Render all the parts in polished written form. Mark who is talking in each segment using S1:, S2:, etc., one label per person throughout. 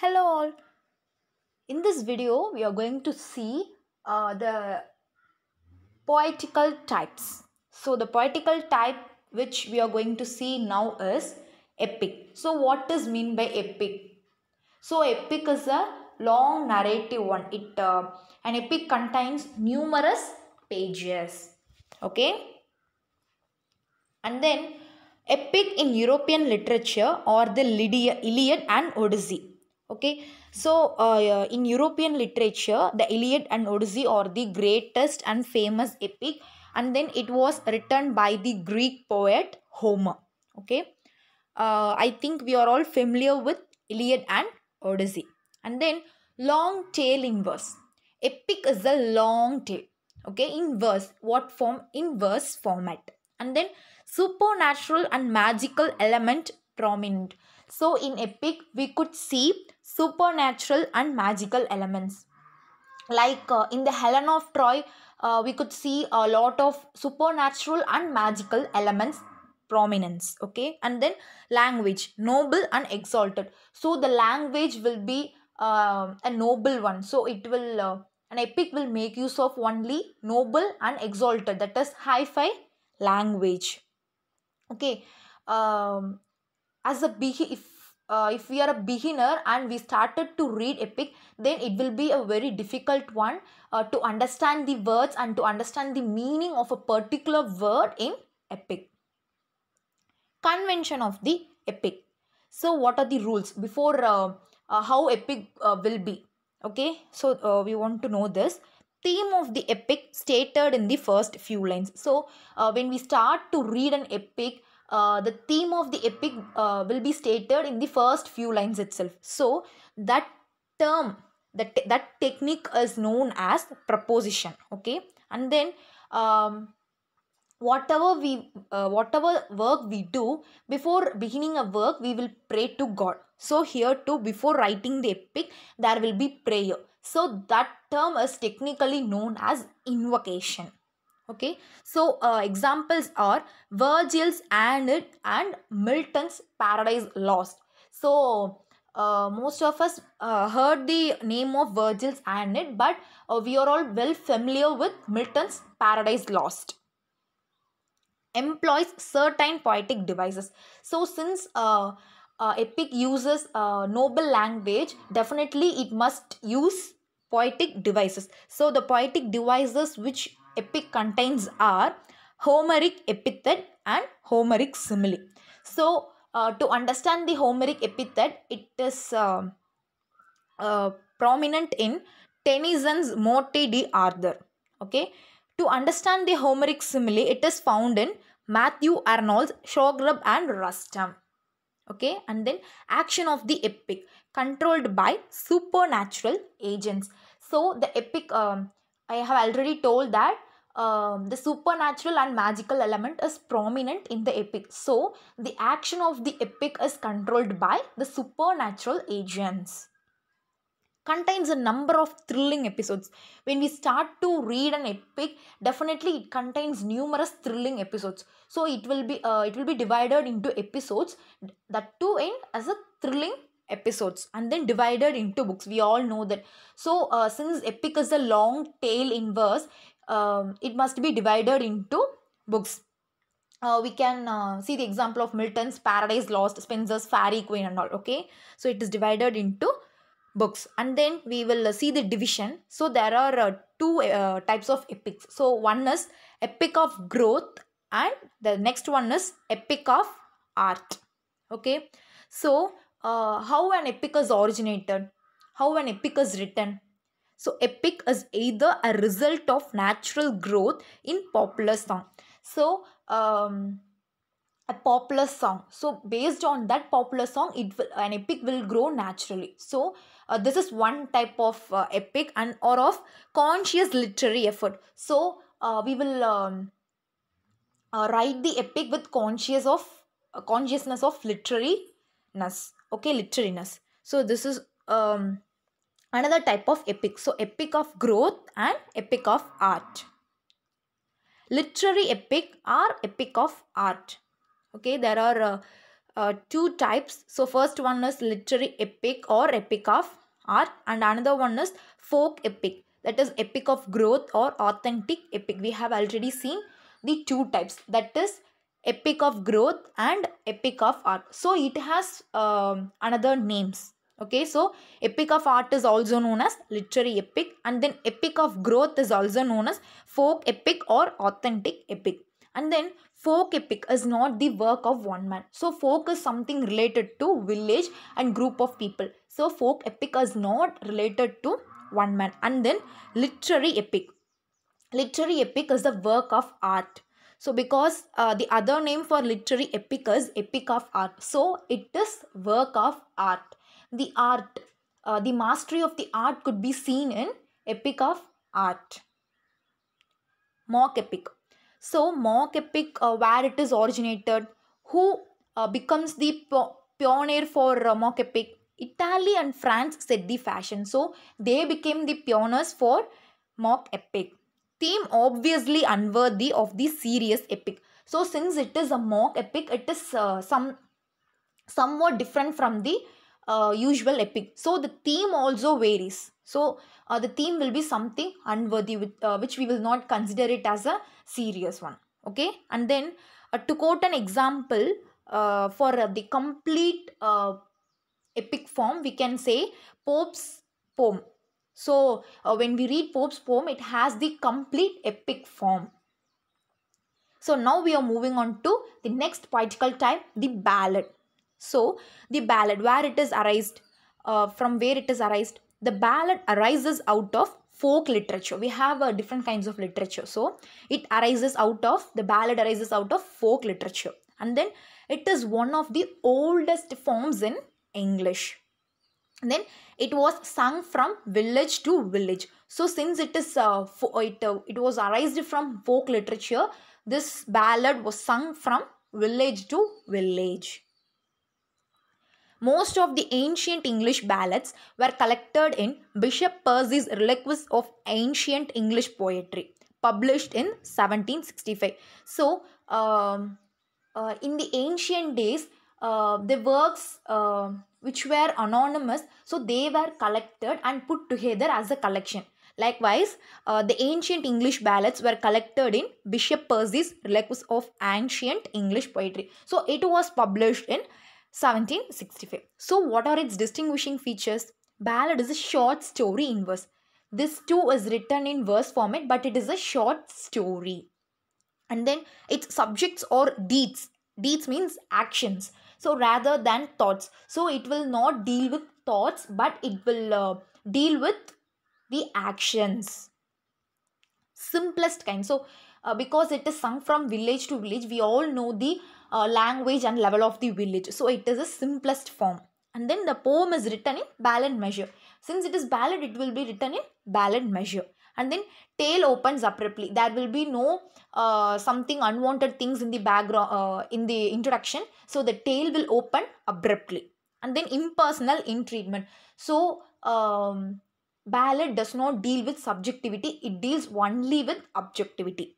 S1: Hello all. In this video, we are going to see the poetical types. So the poetical type which we are going to see now is epic. So what is mean by epic? So epic is a long narrative one. An epic contains numerous pages. Okay. And then epic in European literature or the Iliad and Odyssey. Okay, so in European literature, the Iliad and Odyssey are the greatest and famous epic, and then it was written by the Greek poet Homer. Okay, I think we are all familiar with Iliad and Odyssey. And then long tail in verse. Epic is a long tail. Okay, in verse. What form? In verse format. And then supernatural and magical element prominent. So in epic, we could see supernatural and magical elements. Like in the Helen of Troy, we could see a lot of supernatural and magical elements prominence. Okay, and then language noble and exalted. So the language will be a noble one. So it will an epic will make use of only noble and exalted, that is hi-fi language. Okay, um, as a if we are a beginner and we started to read epic, then it will be a very difficult one to understand the words and to understand the meaning of a particular word in epic. Convention of the epic. So what are the rules before how epic will be? Okay, so we want to know this theme of the epic stated in the first few lines. So when we start to read an epic, the theme of the epic will be stated in the first few lines itself. So that term, that technique is known as proposition. Okay, and then whatever work we do, before beginning a work we will pray to God. So here too, before writing the epic, there will be prayer. So that term is technically known as invocation. Okay, so examples are Virgil's Aeneid and Milton's Paradise Lost. So most of us heard the name of Virgil's Aeneid, but we are all well familiar with Milton's Paradise Lost. Employs certain poetic devices. So since epic uses noble language, definitely it must use poetic devices. So the poetic devices which epic contains are Homeric epithet and Homeric simile. So to understand the Homeric epithet, it is prominent in Tennyson's Morte d'Arthur. Okay, to understand the Homeric simile, it is found in Matthew Arnold's Shogrub and Rustum. Okay, and then action of the epic controlled by supernatural agents. So the epic, I have already told that the supernatural and magical element is prominent in the epic. So the action of the epic is controlled by the supernatural agents. Contains a number of thrilling episodes. When we start to read an epic, definitely it contains numerous thrilling episodes. So it will be divided into episodes, that too in as a thrilling episodes, and then divided into books. We all know that. So since epic is a long tail in verse, it must be divided into books. We can see the example of Milton's Paradise Lost, Spenser's Fairy Queen and all. Okay, so it is divided into books, and then we will see the division. So there are two types of epics. So one is epic of growth and the next one is epic of art. Okay, so how an epic is originated, how an epic is written. So epic is either a result of natural growth in popular song. So a popular song, so based on that popular song, an epic will grow naturally. So this is one type of epic and or of conscious literary effort. So we will write the epic with consciousness of literariness. Okay, literariness. So this is another type of epic. So epic of growth and epic of art. Literary epic or epic of art. Okay, there are two types. So first one is literary epic or epic of art, and another one is folk epic, that is epic of growth or authentic epic. We have already seen the two types, that is epic of growth and epic of art. So it has another names. Okay, so epic of art is also known as literary epic, and then epic of growth is also known as folk epic or authentic epic. And then folk epic is not the work of one man. So folk is something related to village and group of people. So folk epic is not related to one man. And then literary epic. Literary epic is the work of art. So because the other name for literary epic is epic of art. So it is work of art. The art, the mastery of the art could be seen in epic of art. Mock epic. So mock epic, where it is originated, who becomes the pioneer for mock epic? Italy and France set the fashion. So they became the pioneers for mock epic. Theme obviously unworthy of the serious epic. So since it is a mock epic, it is somewhat different from the usual epic. So the theme also varies. So the theme will be something unworthy, with which we will not consider it as a serious one. Okay, and then to quote an example for the complete epic form, we can say Pope's poem. So when we read Pope's poem, it has the complete epic form. So now we are moving on to the next poetical type, the ballad. So the ballad, where it is arised, from where it is arised, the ballad arises out of folk literature. We have different kinds of literature. So it arises out of, the ballad arises out of folk literature. And then it is one of the oldest forms in English. And then it was sung from village to village. So since it is it was arised from folk literature, this ballad was sung from village to village. Most of the ancient English ballads were collected in Bishop Percy's Reliques of Ancient English Poetry, published in 1765. So, in the ancient days, the works which were anonymous, so they were collected and put together as a collection. Likewise, the ancient English ballads were collected in Bishop Percy's Reliques of Ancient English Poetry. So, it was published in 1765. So what are its distinguishing features? Ballad is a short story in verse. This too is written in verse format, but it is a short story. And then its subjects or deeds. Deeds means actions. So rather than thoughts. So it will not deal with thoughts, but it will deal with the actions. Simplest kind. So because it is sung from village to village, we all know the language and level of the village. So it is a simplest form. And then the poem is written in ballad measure. Since it is ballad, it will be written in ballad measure. And then tale opens abruptly. There will be no something unwanted things in the background, in the introduction. So the tale will open abruptly. And then impersonal in treatment. So ballad does not deal with subjectivity. It deals only with objectivity.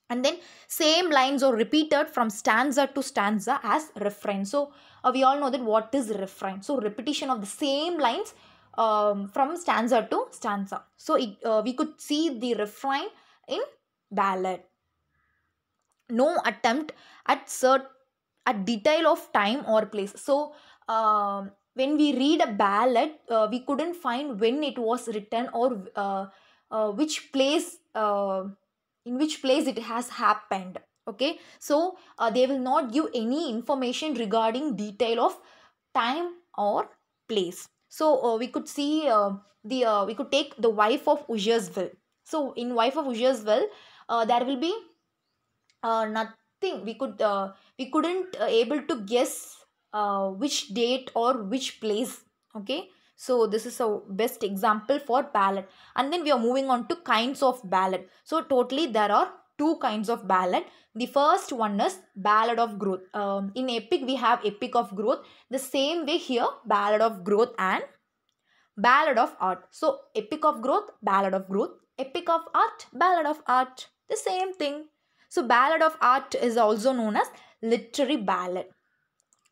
S1: And then same lines are repeated from stanza to stanza as refrain. So we all know that what is refrain. So repetition of the same lines from stanza to stanza. So we could see the refrain in ballad. No attempt at detail of time or place. So when we read a ballad, we couldn't find when it was written or which place. In which place it has happened. Okay, so they will not give any information regarding detail of time or place. So we could see we could take the wife of Ushersville. So in wife of Ushersville, there will be nothing. We couldn't able to guess which date or which place. Okay, so this is a best example for ballad. And then we are moving on to kinds of ballad. So totally there are two kinds of ballad. The first one is ballad of growth. In epic we have epic of growth. The same way here, ballad of growth and ballad of art. So epic of growth, ballad of growth. Epic of art, ballad of art. The same thing. So ballad of art is also known as literary ballad.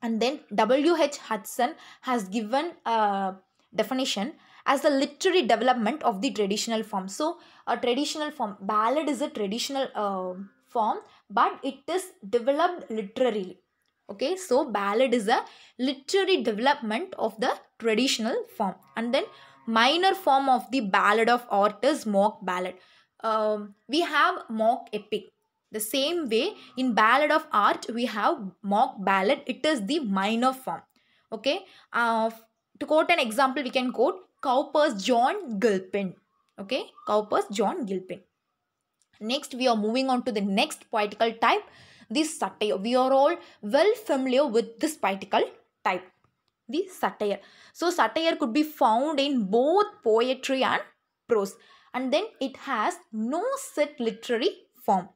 S1: And then W.H. Hudson has given a definition as the literary development of the traditional form. So a traditional form, ballad is a traditional form, but it is developed literarily. Okay, so ballad is a literary development of the traditional form. And then minor form of the ballad of art is mock ballad. We have mock epic. The same way in ballad of art we have mock ballad. It is the minor form. Okay, to quote an example, we can quote Cowper's John Gilpin. Okay, Cowper's John Gilpin. Next, we are moving on to the next poetical type, the satire. We are all well familiar with this poetical type, the satire. So satire could be found in both poetry and prose, and then it has no set literary form.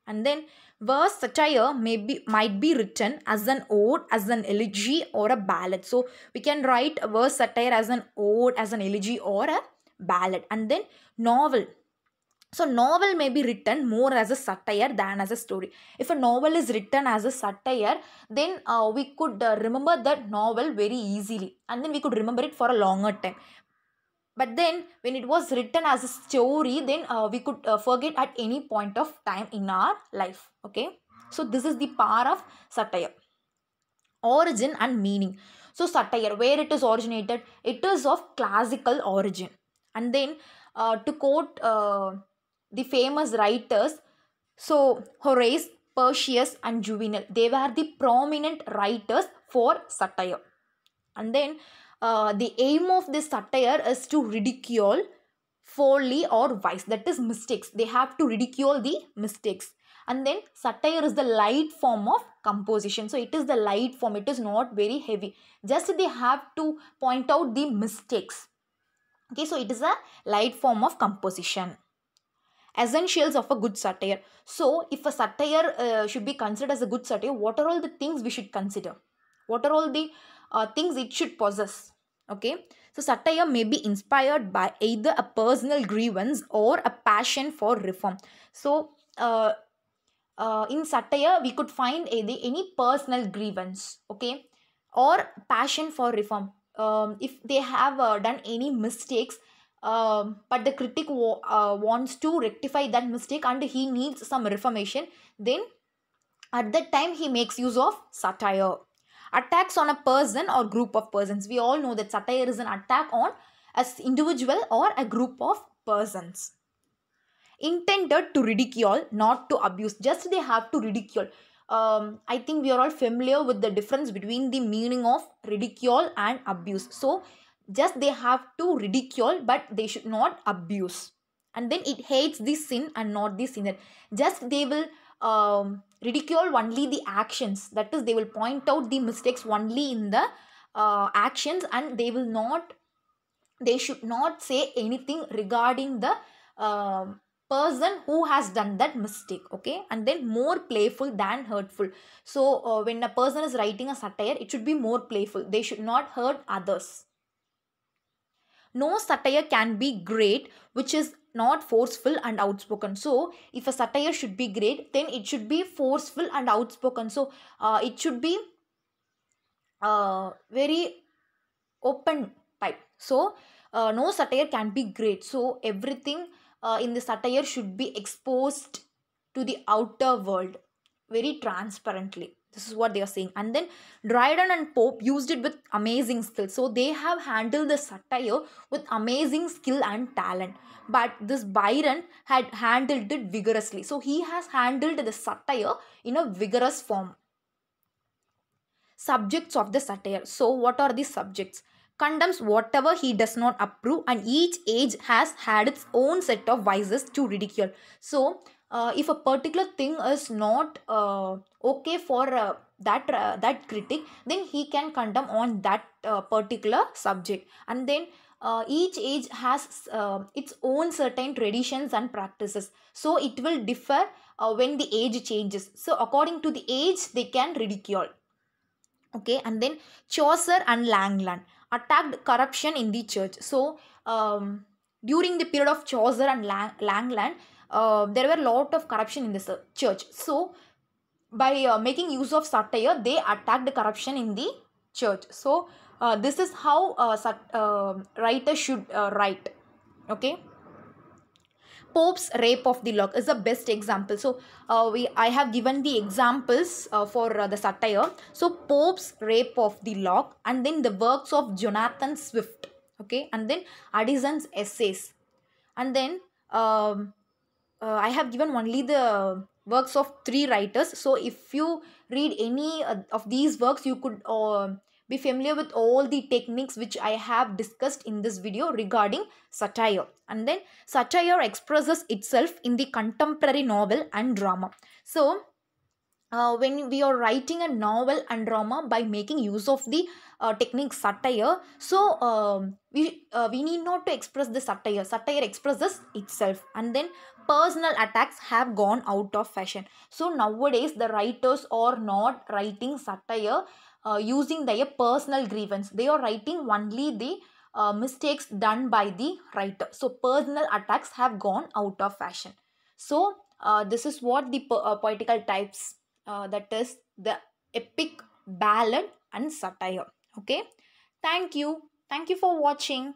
S1: And then verse satire might be written as an ode, as an elegy, or a ballad. So we can write a verse satire as an ode, as an elegy, or a ballad. And then novel. So novel may be written more as a satire than as a story. If a novel is written as a satire, then we could remember that novel very easily, and then we could remember it for a longer time. But then when it was written as a story, then we could forget at any point of time in our life. Okay, so this is the power of satire. Origin and meaning. So satire, where it is originated, it is of classical origin. And then to quote the famous writers, so Horace, Persius and Juvenal, they were the prominent writers for satire. And then the aim of this satire is to ridicule folly or vice, that is mistakes. They have to ridicule the mistakes. And then satire is the light form of composition. So it is the light form, it is not very heavy, just they have to point out the mistakes. Okay, so it is a light form of composition. Essentials of a good satire. So if a satire should be considered as a good satire, what are all the things we should consider? What are all the things it should possess? Okay, so satire may be inspired by either a personal grievance or a passion for reform. So in satire we could find either any personal grievance, okay, or passion for reform. If they have done any mistakes, but the critic wants to rectify that mistake and he needs some reformation, then at that time he makes use of satire. Attacks on a person or group of persons. We all know that satire is an attack on an individual or a group of persons. Intended to ridicule, not to abuse. Just they have to ridicule. I think we are all familiar with the difference between the meaning of ridicule and abuse. So just they have to ridicule, but they should not abuse. And then it hates the sin and not the sinner. Just they will ridicule only the actions. That is, they will point out the mistakes only in the actions, and they should not say anything regarding the person who has done that mistake. Okay, and then more playful than hurtful. So when a person is writing a satire, it should be more playful. They should not hurt others. No satire can be great which is not forceful and outspoken. So if a satire should be great, then it should be forceful and outspoken. So it should be very open type. So no satire can be great. So everything in the satire should be exposed to the outer world very transparently. This is what they are saying. And then Dryden and Pope used it with amazing skill. So they have handled the satire with amazing skill and talent. But this Byron had handled it vigorously. So he has handled the satire in a vigorous form. Subjects of the satire. So what are the subjects? Condemns whatever he does not approve, and each age has had its own set of vices to ridicule. So if a particular thing is not okay for that critic, then he can condemn on that particular subject. And then each age has its own certain traditions and practices, so it will differ when the age changes. So according to the age they can ridicule. Okay, and then Chaucer and Langland attacked corruption in the church. So during the period of Chaucer and Langland, there were a lot of corruption in the church. So by making use of satire, they attacked corruption in the church. So this is how writers should write. Okay. Pope's rape of the lock is the best example. So I have given the examples for the satire. So Pope's rape of the lock, and then the works of Jonathan Swift. Okay, and then Addison's essays, and then I have given only the works of three writers. So if you read any of these works, you could be familiar with all the techniques which I have discussed in this video regarding satire. And then satire expresses itself in the contemporary novel and drama. So when we are writing a novel and drama by making use of the technique satire, so we need not to express the satire. Satire expresses itself, and then personal attacks have gone out of fashion. So nowadays the writers are not writing satire using their personal grievance. They are writing only the mistakes done by the writer. So personal attacks have gone out of fashion. So this is what the poetical types, that is the epic, ballad and satire. Okay, thank you for watching.